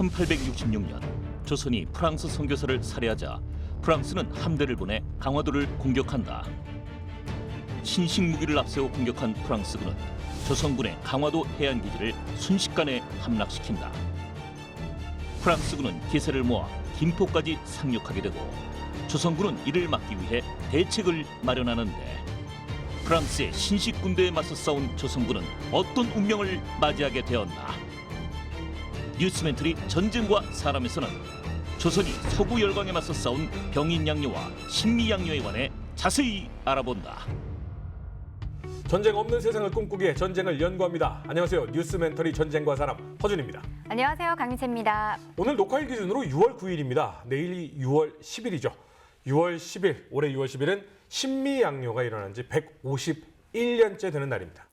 1866년 조선이 프랑스 선교사를 살해하자 프랑스는 함대를 보내 강화도를 공격한다. 신식 무기를 앞세워 공격한 프랑스군은 조선군의 강화도 해안기지를 순식간에 함락시킨다. 프랑스군은 기세를 모아 김포까지 상륙하게 되고 조선군은 이를 막기 위해 대책을 마련하는데 프랑스의 신식 군대에 맞서 싸운 조선군은 어떤 운명을 맞이하게 되었나? 뉴스멘터리 전쟁과 사람에서는 조선이 서구 열강에 맞서 싸운 병인양요와 신미양요에 관해 자세히 알아본다. 전쟁 없는 세상을 꿈꾸기에 전쟁을 연구합니다. 안녕하세요. 뉴스멘터리 전쟁과 사람 허준입니다. 안녕하세요. 강민채입니다. 오늘 녹화일 기준으로 6월 9일입니다. 내일이 6월 10일이죠. 6월 10일, 올해 6월 10일은 신미양요가 일어난 지 151년째 되는 날입니다.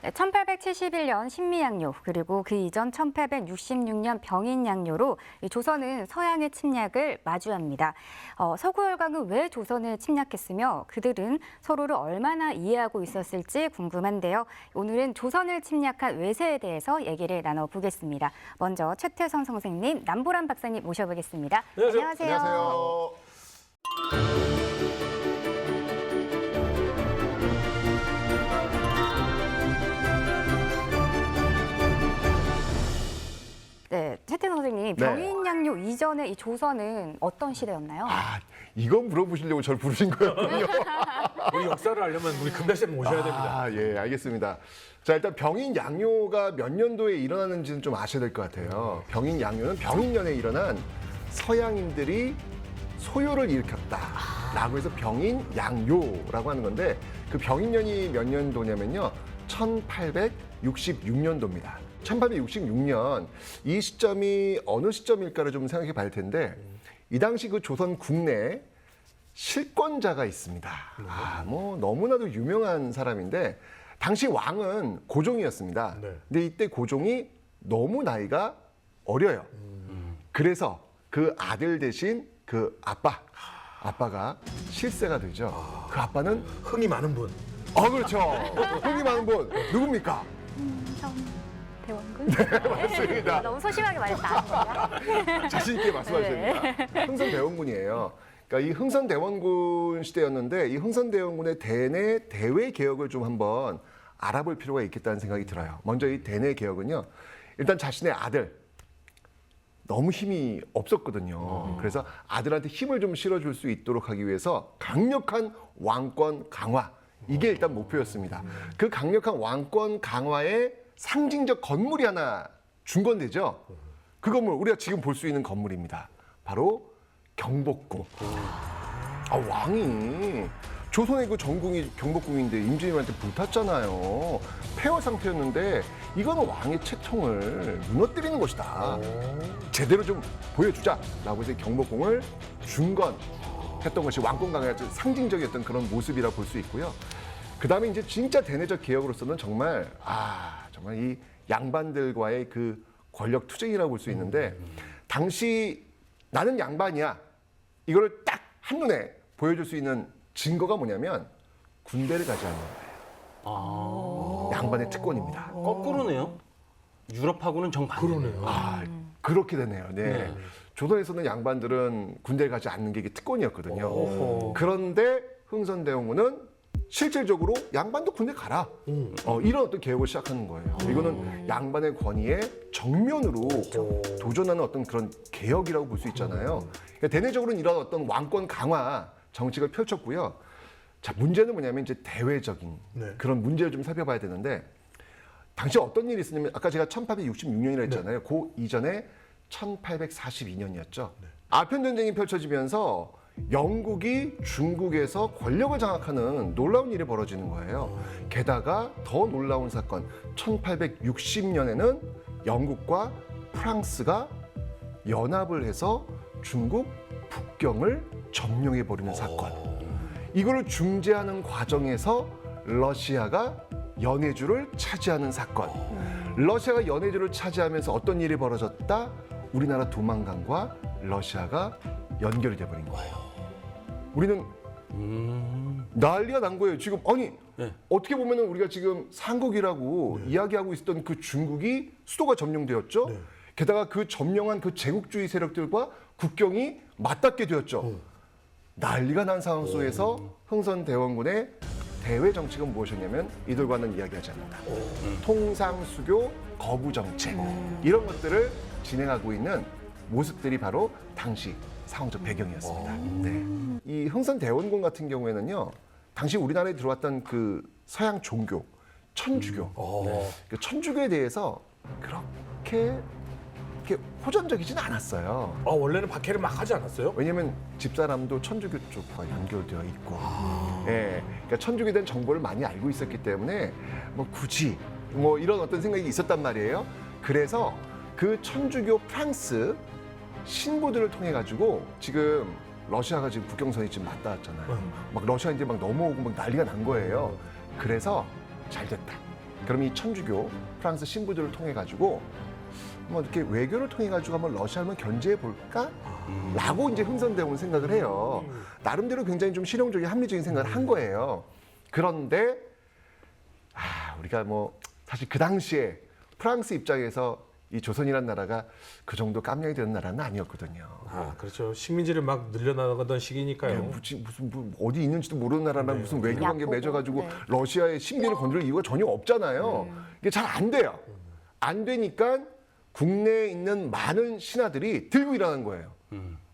네, 1871년 신미양요 그리고 그 이전 1866년 병인양요로 조선은 서양의 침략을 마주합니다. 서구열강은 왜 조선을 침략했으며 그들은 서로를 얼마나 이해하고 있었을지 궁금한데요. 오늘은 조선을 침략한 외세에 대해서 얘기를 나눠보겠습니다. 먼저 최태선 선생님, 남보람 박사님 모셔보겠습니다. 안녕하세요. 안녕하세요. 네, 최태선 선생님, 병인양요 이전에 이 조선은 어떤 시대였나요? 이건 물어보시려고 저를 부르신 거였군요. 우리 역사를 알려면 우리 금배쌤 모셔야 됩니다. 예, 알겠습니다. 자, 일단 병인양요가 몇 년도에 일어나는지는 좀 아셔야 될 것 같아요. 병인양요는 병인년에 일어난 서양인들이 소요를 일으켰다라고 해서 병인양요라고 하는 건데 그 병인년이 몇 년도냐면요. 1866년도입니다. 1866년 이 시점이 어느 시점일까를 좀 생각해 봐야 할 텐데 이 당시 그 조선 국내 실권자가 있습니다. 뭐 너무나도 유명한 사람인데 당시 왕은 고종이었습니다. 네. 근데 이때 고종이 너무 나이가 어려요. 그래서 그 아들 대신 그 아빠가 실세가 되죠. 그 아빠는 흥이 많은 분. 그렇죠. 흥이 많은 분 누굽니까? 대원군? 네, 맞습니다. 너무 소심하게 말했다. 자신 있게 말씀하셔야 됩니다. 흥선대원군이에요. 그러니까 이 흥선대원군 시대였는데 이 흥선대원군의 대내 대외 개혁을 좀 한번 알아볼 필요가 있겠다는 생각이 들어요. 먼저 이 대내 개혁은요. 일단 자신의 아들 너무 힘이 없었거든요. 그래서 아들한테 힘을 좀 실어줄 수 있도록 하기 위해서 강력한 왕권 강화 이게 일단 목표였습니다. 그 강력한 왕권 강화에 상징적 건물이 하나 준건되죠. 그 건물 우리가 지금 볼 수 있는 건물입니다. 바로 경복궁. 왕이 조선의 그 전궁이 경복궁인데 임진왜란한테 불탔잖아요. 폐허 상태였는데 이거는 왕의 채통을 무너뜨리는 것이다. 제대로 좀 보여주자라고 해서 경복궁을 준건했던 것이 왕권 강화의 상징적이었던 그런 모습이라 볼 수 있고요. 그 다음에 이제 진짜 대내적 개혁으로서는 정말 이 양반들과의 그 권력 투쟁이라고 볼 수 있는데 당시 나는 양반이야 이거를 딱 한눈에 보여줄 수 있는 증거가 뭐냐면 군대를 가지 않는 거예요. 양반의 특권입니다. 거꾸로네요. 유럽하고는 정반대네요. 그렇게 되네요. 네. 조선에서는 양반들은 군대를 가지 않는 게 이게 특권이었거든요. 그런데 흥선대원군은 실질적으로 양반도 군대 가라. 이런 어떤 개혁을 시작하는 거예요. 이거는 양반의 권위에 정면으로 도전하는 어떤 그런 개혁이라고 볼 수 있잖아요. 그러니까 대내적으로는 이런 어떤 왕권 강화 정책을 펼쳤고요. 자, 문제는 뭐냐면 이제 대외적인 그런 문제를 좀 살펴봐야 되는데 당시 어떤 일이 있었냐면 아까 제가 1866년이라 했잖아요. 그 이전에 1842년이었죠. 아편전쟁이 펼쳐지면서 영국이 중국에서 권력을 장악하는 놀라운 일이 벌어지는 거예요. 게다가 더 놀라운 사건, 1860년에는 영국과 프랑스가 연합을 해서 중국 북경을 점령해버리는 사건. 이거를 중재하는 과정에서 러시아가 연해주를 차지하는 사건. 러시아가 연해주를 차지하면서 어떤 일이 벌어졌다? 우리나라 두만강과 러시아가 연결이 돼버린 거예요. 우리는 난리가 난 거예요. 지금 어떻게 보면은 우리가 지금 삼국이라고 이야기하고 있었던 그 중국이 수도가 점령되었죠. 게다가 그 점령한 그 제국주의 세력들과 국경이 맞닿게 되었죠. 난리가 난 상황 속에서 흥선대원군의 대외 정책은 무엇이었냐면 이들과는 이야기하지 않는다. 통상수교 거부 정책 이런 것들을 진행하고 있는 모습들이 바로 당시 상황적 배경이었습니다. 네. 이 흥선대원군 같은 경우에는요, 당시 우리나라에 들어왔던 그 서양 종교 천주교, 그 천주교에 대해서 그렇게 호전적이진 않았어요. 원래는 박해를 막 하지 않았어요? 왜냐하면 집사람도 천주교 쪽과 연결되어 있고, 예, 그러니까 천주교에 대한 정보를 많이 알고 있었기 때문에 뭐 굳이 뭐 이런 어떤 생각이 있었단 말이에요. 그래서 그 천주교 프랑스 신부들을 통해 가지고 지금 러시아가 지금 국경선이 지금 맞닿았잖아요. 막 러시아 이제 막 넘어오고 막 난리가 난 거예요. 그래서 잘 됐다. 그럼 이 천주교 프랑스 신부들을 통해 가지고 뭐 이렇게 외교를 통해 가지고 한번 러시아를 한번 견제해 볼까? 라고 이제 흥선대원은 생각을 해요. 나름대로 굉장히 좀 실용적인 합리적인 생각을 한 거예요. 그런데 우리가 뭐 사실 그 당시에 프랑스 입장에서 이 조선이라는 나라가 그 정도 깜냥이 되는 나라는 아니었거든요. 그렇죠. 식민지를 막 늘려나가던 시기니까요. 무슨 뭐 어디 있는지도 모르는 나라랑 무슨 외교 관계 약보고, 맺어가지고 네. 러시아의 신비를 건드릴 이유가 전혀 없잖아요. 이게 잘 안 돼요. 안 되니까 국내에 있는 많은 신하들이 들고 일어난 거예요.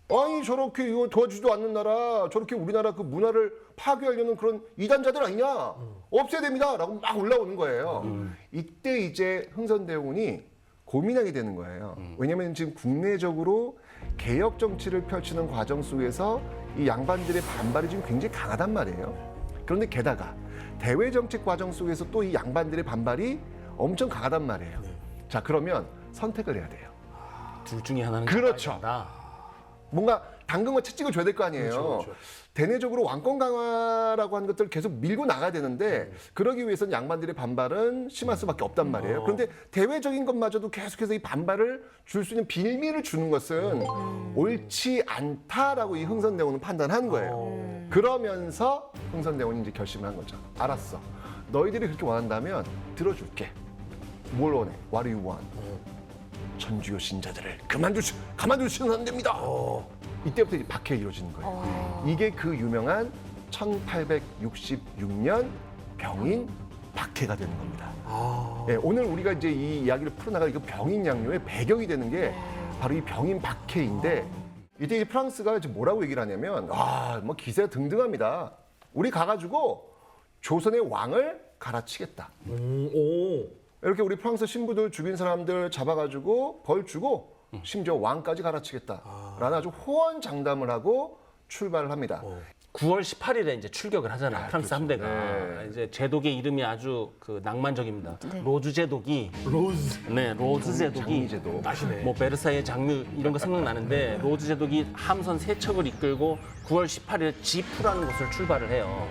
아니 저렇게 이거 도와주지도 않는 나라, 저렇게 우리나라 그 문화를 파괴하려는 그런 이단자들 아니냐? 없애야 됩니다.라고 막 올라오는 거예요. 이때 이제 흥선대원군이 고민하게 되는 거예요. 왜냐하면 지금 국내적으로 개혁 정치를 펼치는 과정 속에서 이 양반들의 반발이 지금 굉장히 강하단 말이에요. 그런데 게다가 대외 정책 과정 속에서 또 이 양반들의 반발이 엄청 강하단 말이에요. 자, 그러면 선택을 해야 돼요. 둘 중에 하나는 그렇죠. 잡아야 된다. 뭔가 당근과 채찍을 줘야 될 거 아니에요. 그렇죠. 대내적으로 왕권 강화라고 하는 것들을 계속 밀고 나가야 되는데 그러기 위해서는 양반들의 반발은 심할 수밖에 없단 말이에요. 그런데 대외적인 것마저도 계속해서 이 반발을 줄 수 있는 빌미를 주는 것은 옳지 않다라고 이 흥선대원은 판단한 거예요. 그러면서 흥선대원이 이제 결심을 한 거죠. 알았어. 너희들이 그렇게 원한다면 들어줄게. 뭘 원해? What do you want? 천주교 신자들을 가만두시면 안 됩니다. 이때부터 이제 박해가 이루어지는 거예요. 이게 그 유명한 1866년 병인 박해가 되는 겁니다. 예, 오늘 우리가 이제 이 이야기를 풀어나갈 이 병인 양요의 배경이 되는 게 바로 이 병인 박해인데 이때 이 프랑스가 이제 뭐라고 얘기를 하냐면 뭐 기세가 등등합니다. 우리 가가지고 조선의 왕을 갈아치겠다. 이렇게 우리 프랑스 신부들 죽인 사람들 잡아가지고 벌 주고 심지어 왕까지 갈아치겠다라는 아주 호언장담을 하고 출발을 합니다. 9월 18일에 이제 출격을 하잖아요. 프랑스 그렇죠. 함대가. 네. 이제 제독의 이름이 아주 그 낭만적입니다. 로즈 제독이 로즈 제독이 장미제독. 아시네. 뭐 베르사유의 장르 이런 거 생각나는데 로즈 제독이 함선 3척을 이끌고 9월 18일에 지프라는 곳을 출발을 해요.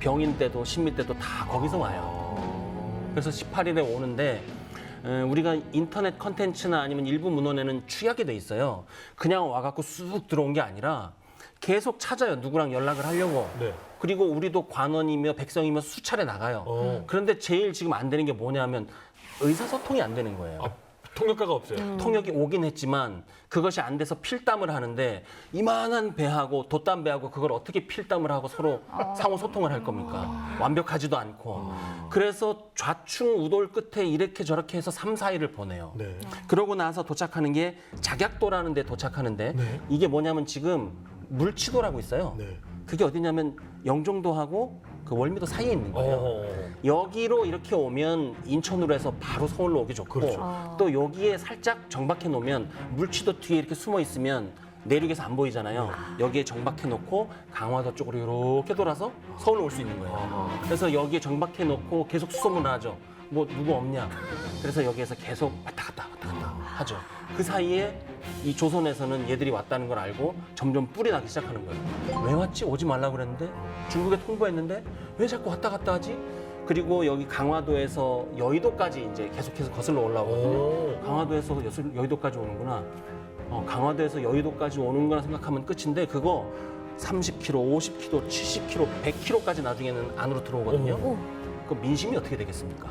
병인 때도 신미 때도 다 거기서 와요. 그래서 18일에 오는데 우리가 인터넷 컨텐츠나 아니면 일부 문헌에는 취약이 돼 있어요. 그냥 와갖고 쑥 들어온 게 아니라 계속 찾아요. 누구랑 연락을 하려고. 네. 그리고 우리도 관원이며 백성이며 수차례 나가요. 그런데 제일 지금 안 되는 게 뭐냐면 의사소통이 안 되는 거예요. 통역가가 없어요. 통역이 오긴 했지만 그것이 안 돼서 필담을 하는데 이만한 배하고 돛담 배하고 그걸 어떻게 필담을 하고 서로 상호 소통을 할 겁니까? 완벽하지도 않고. 그래서 좌충 우돌 끝에 이렇게 저렇게 해서 3, 4일을 보내요. 네. 그러고 나서 도착하는 게 작약도라는 데 도착하는데 네. 이게 뭐냐면 지금 물치도라고 있어요. 네. 그게 어디냐면 영종도하고 그 월미도 사이에 있는 거예요. 여기로 이렇게 오면 인천으로 해서 바로 서울로 오기 좋고 그렇죠. 또 여기에 살짝 정박해 놓으면 물치도 뒤에 이렇게 숨어 있으면 내륙에서 안 보이잖아요. 여기에 정박해 놓고 강화도 쪽으로 이렇게 돌아서 서울로 올 수 있는 거예요. 그래서 여기에 정박해 놓고 계속 수소문을 하죠. 뭐 누구 없냐. 그래서 여기에서 계속 왔다 갔다 하죠. 그 사이에 이 조선에서는 얘들이 왔다는 걸 알고 점점 뿔이 나기 시작하는 거예요. 왜 왔지? 오지 말라고 그랬는데 중국에 통보했는데 왜 자꾸 왔다 갔다 하지? 그리고 여기 강화도에서 여의도까지 이제 계속해서 거슬러 올라오거든요. 강화도에서 여의도까지 오는구나. 강화도에서 여의도까지 오는구나 생각하면 끝인데 그거 30km, 50km, 70km, 100km까지 나중에는 안으로 들어오거든요. 그 민심이 어떻게 되겠습니까?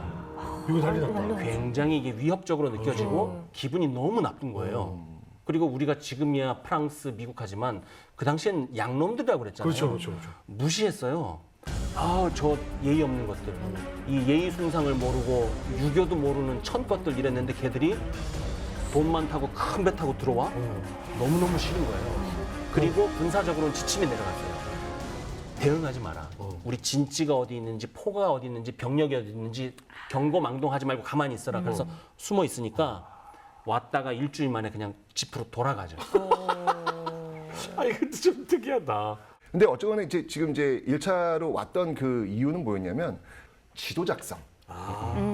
이거 난리 났다. 굉장히 이게 위협적으로 느껴지고 기분이 너무 나쁜 거예요. 그리고 우리가 지금이야 프랑스, 미국 하지만 그 당시엔 양놈들이라고 그랬잖아요. 그렇죠. 무시했어요. 아, 저 예의 없는 것들. 이 예의 순상을 모르고 유교도 모르는 천것들 이랬는데 걔들이 돈 많다고 큰 배 타고 들어와? 너무너무 싫은 거예요. 그리고 군사적으로는 지침이 내려갔어요. 대응하지 마라. 우리 진지가 어디 있는지, 포가 어디 있는지, 병력이 어디 있는지 경고망동하지 말고 가만히 있어라. 그래서 숨어 있으니까 왔다가 일주일 만에 그냥 집으로 돌아가죠. 아니 근데 좀 특이하다. 근데 어쨌거나 이제 지금 이제 1차로 왔던 그 이유는 뭐였냐면 지도 작성.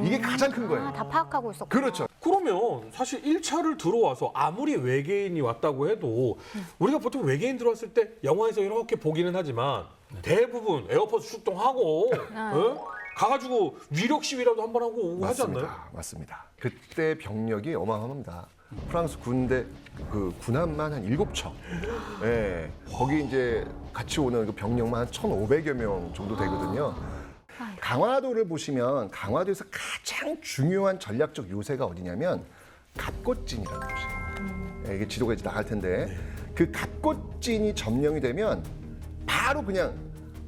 이게 가장 큰 거예요. 다 파악하고 있었고. 그렇죠. 그러면 사실 1차를 들어와서 아무리 외계인이 왔다고 해도 우리가 보통 외계인 들어왔을 때 영화에서 이렇게 보기는 하지만 대부분 에어포스 출동하고 가가지고 위력 시위라도 한번 하고 오고 하지 않나요? 맞습니다. 그때 병력이 어마어마합니다. 프랑스 군대 그 군함만 한 7척. 예. 거기 이제 같이 오는 그 병력만 한 1,500여 명 정도 되거든요. 강화도를 보시면 강화도에서 가장 중요한 전략적 요새가 어디냐면 갑곶진이라는 곳이에요. 예, 이게 지도가 이제 나갈 텐데 그 갑곶진이 점령이 되면 바로 그냥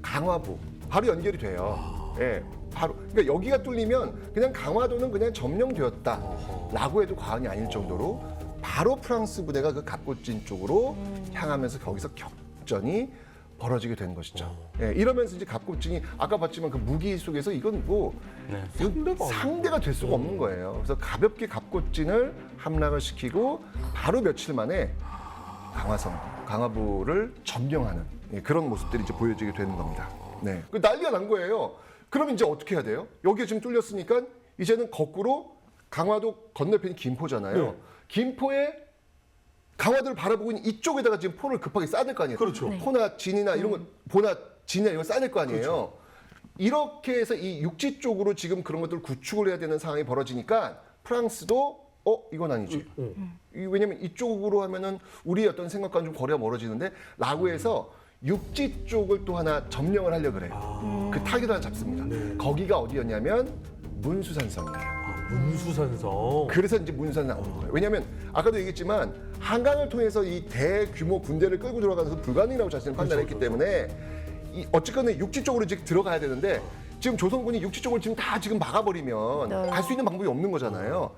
강화부 바로 연결이 돼요. 예, 바로 그러니까 여기가 뚫리면 그냥 강화도는 그냥 점령되었다라고 해도 과언이 아닐 정도로 바로 프랑스 부대가 그 갑곶진 쪽으로 향하면서 거기서 격전이 벌어지게 된 것이죠. 예, 이러면서 이제 갑곶진이 아까 봤지만 그 무기 속에서 이건 뭐 상대가 될 수가 없는 거예요. 그래서 가볍게 갑곶진을 함락을 시키고 바로 며칠 만에 강화부를 점령하는 그런 모습들이 이제 보여지게 되는 겁니다. 네, 그 난리가 난 거예요. 그럼 이제 어떻게 해야 돼요? 여기가 지금 뚫렸으니까 이제는 거꾸로 강화도 건너편이 김포잖아요. 네. 김포에 강화도를 바라보고 있는 이쪽에다가 지금 포를 급하게 쌓을 거 아니에요. 그렇죠. 포나 진이나 이런 거, 보나 진이나 이런 거 쌓을 거 아니에요. 그렇죠. 이렇게 해서 이 육지 쪽으로 지금 그런 것들을 구축을 해야 되는 상황이 벌어지니까 프랑스도 이건 아니지. 왜냐면 이쪽으로 하면은 우리의 어떤 생각과는 좀 거리가 멀어지는데 라고 해서 육지 쪽을 또 하나 점령을 하려고 그래요. 그 타깃을 하나 잡습니다. 거기가 어디였냐면 문수산성이에요. 문수산성. 그래서 이제 문수산 나오는 거예요. 왜냐하면 아까도 얘기했지만 한강을 통해서 이 대규모 군대를 끌고 들어가는 것은 불가능이라고 자신은 판단했기 때문에 어쨌거나 육지 쪽으로 이제 들어가야 되는데 지금 조선군이 육지 쪽을 지금 다 지금 막아버리면 갈 수 있는 방법이 없는 거잖아요.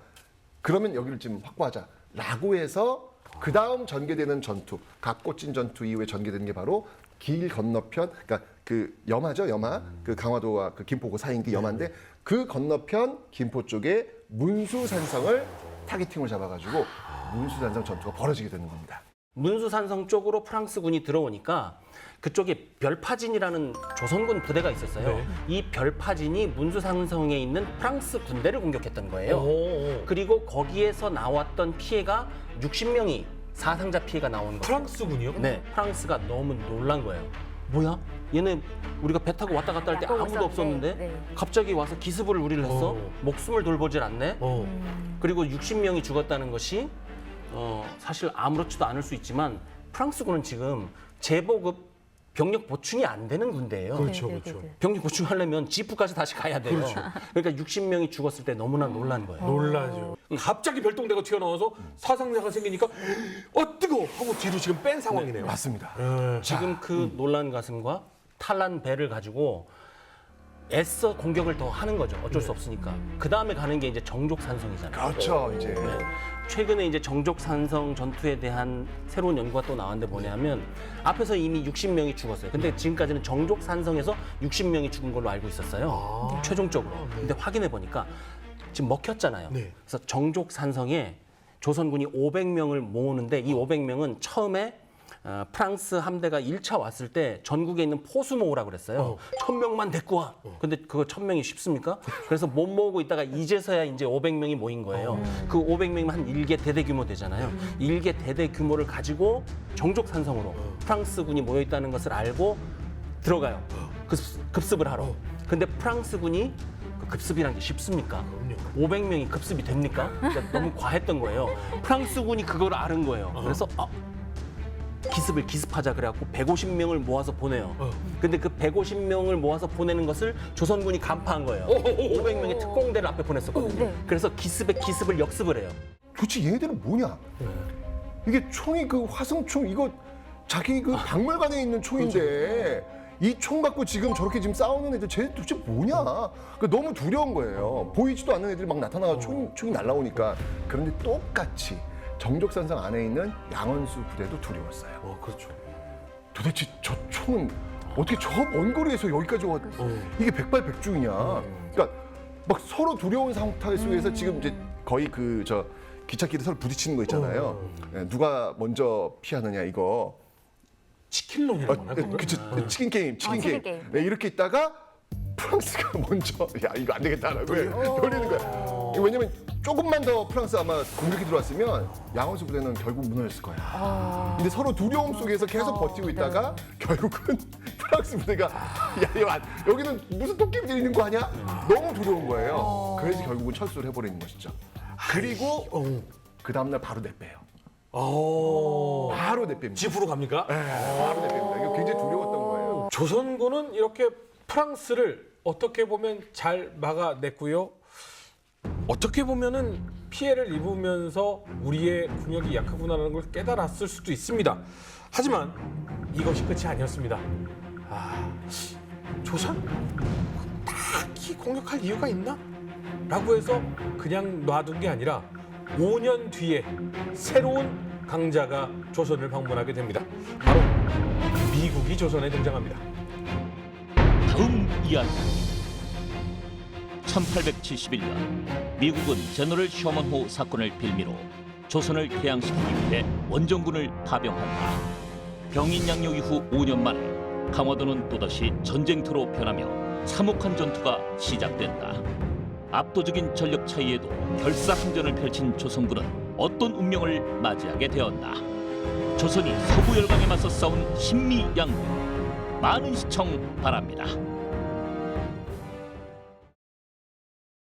그러면 여기를 지금 확보하자라고 해서 그 다음 전개되는 전투, 갑곶진 전투 이후에 전개되는 게 바로 길 건너편, 그러니까 그 염하죠, 염하. 그 강화도와 그 김포 그 사이인 게 염하인데 그 건너편 김포 쪽에 문수산성을 타겟팅을 잡아가지고 문수산성 전투가 벌어지게 되는 겁니다. 문수산성 쪽으로 프랑스군이 들어오니까 그쪽에 별파진이라는 조선군 부대가 있었어요. 네. 이 별파진이 문수산성에 있는 프랑스 군대를 공격했던 거예요. 그리고 거기에서 나왔던 피해가 60명이 사상자 피해가 나온 거예요. 프랑스군이요? 네, 프랑스가 너무 놀란 거예요. 뭐야? 얘네 우리가 배 타고 왔다 갔다 할 때 약간 아무도 없었는데 네. 갑자기 와서 기습을 우리를 했어? 목숨을 돌보질 않네? 그리고 60명이 죽었다는 것이 사실 아무렇지도 않을 수 있지만 프랑스군은 지금 제보급 병력 보충이 안 되는 군대예요. 그렇죠, 네, 그렇죠. 병력 보충하려면 지프까지 다시 가야 돼요. 그러니까 60명이 죽었을 때 너무나 놀란 거예요. 놀라죠. 갑자기 별똥대가 튀어나와서 사상자가 생기니까 뜨거워 하고 뒤로 지금 뺀 상황이네요. 맞습니다. 지금 그 놀란 가슴과 탈란 배를 가지고 애써 공격을 더 하는 거죠. 어쩔 수 없으니까. 그 다음에 가는 게 이제 정족산성이잖아요. 그렇죠, 이제. 최근에 이제 정족산성 전투에 대한 새로운 연구가 또 나왔는데 뭐냐면 앞에서 이미 60명이 죽었어요. 근데 지금까지는 정족산성에서 60명이 죽은 걸로 알고 있었어요. 최종적으로. 근데 확인해 보니까 지금 먹혔잖아요. 네. 그래서 정족산성에 조선군이 500명을 모으는데 이 500명은 처음에 프랑스 함대가 1차 왔을 때 전국에 있는 포수 모으라고 그랬어요. 1000명만 데리고 와. 근데 그거 1000명이 쉽습니까? 그래서 못 모으고 있다가 이제서야 이제 500명이 모인 거예요. 그 500명이면 한 1개 대대 규모 되잖아요. 1개 대대 규모를 가지고 정족산성으로 프랑스군이 모여 있다는 것을 알고 들어가요. 급습을 하러. 근데 프랑스군이 그 급습이란 게 쉽습니까? 500명이 급습이 됩니까? 그러니까 너무 과했던 거예요. 프랑스군이 그걸 아는 거예요. 그래서 기습하자 그래갖고 150명을 모아서 보내요. 근데 그 150명을 모아서 보내는 것을 조선군이 간파한 거예요. 500명의 특공대를 앞에 보냈었거든요. 네. 그래서 기습을 역습을 해요. 도대체 얘네들은 뭐냐? 이게 총이 그 화성총 이거 자기 그 박물관에 있는 총인데 이 총 갖고 지금 저렇게 지금 싸우는 애들 쟤 도대체 뭐냐? 그러니까 너무 두려운 거예요. 보이지도 않는 애들이 막 나타나서 총이 날라오니까. 그런데 똑같이 정족산성 안에 있는 양원수 부대도 두려웠어요. 그렇죠. 도대체 저 총은 어떻게 저 먼 거리에서 여기까지 와? 이게 백발백중이냐? 그러니까 막 서로 두려운 상태 속에서 지금 이제 거의 그 저 기찻길에 서로 부딪히는 거 있잖아요. 예, 누가 먼저 피하느냐 이거. 치킨론이라고 하나? 그쵸, 치킨 게임. 치킨 게임. 네, 이렇게 있다가 프랑스가 먼저 야 이거 안 되겠다라고 돌리는 거야. 왜냐면 조금만 더 프랑스 아마 공격이 들어왔으면 양원수 부대는 결국 무너졌을 거야. 근데 서로 두려움 속에서 계속 버티고 있다가 결국은 프랑스 부대가 야 여기는 무슨 도깨비들이 있는 거 아니야? 너무 두려운 거예요. 그래서 결국은 철수를 해버리는 것이죠. 그리고 그 다음날 바로 내빼요. 바로 내뺍니다. 집으로 갑니까? 바로 내뺍니다. 이거 굉장히 두려웠던 거예요. 조선군은 이렇게 프랑스를 어떻게 보면 잘 막아냈고요. 어떻게 보면은 피해를 입으면서 우리의 군역이 약하구나라는 걸 깨달았을 수도 있습니다. 하지만 이것이 끝이 아니었습니다. 조선? 딱히 공격할 이유가 있나? 라고 해서 그냥 놔둔 게 아니라 5년 뒤에 새로운 강자가 조선을 방문하게 됩니다. 바로 미국이 조선에 등장합니다. 다음 이야기. 1871년 미국은 제너럴 셔먼호 사건을 빌미로 조선을 개항시키기 위해 원정군을 파병한다. 병인양요 이후 5년 만에 강화도는 또다시 전쟁터로 변하며 참혹한 전투가 시작된다. 압도적인 전력 차이에도 결사항전을 펼친 조선군은 어떤 운명을 맞이하게 되었나. 조선이 서구 열강에 맞서 싸운 신미양요. 많은 시청 바랍니다.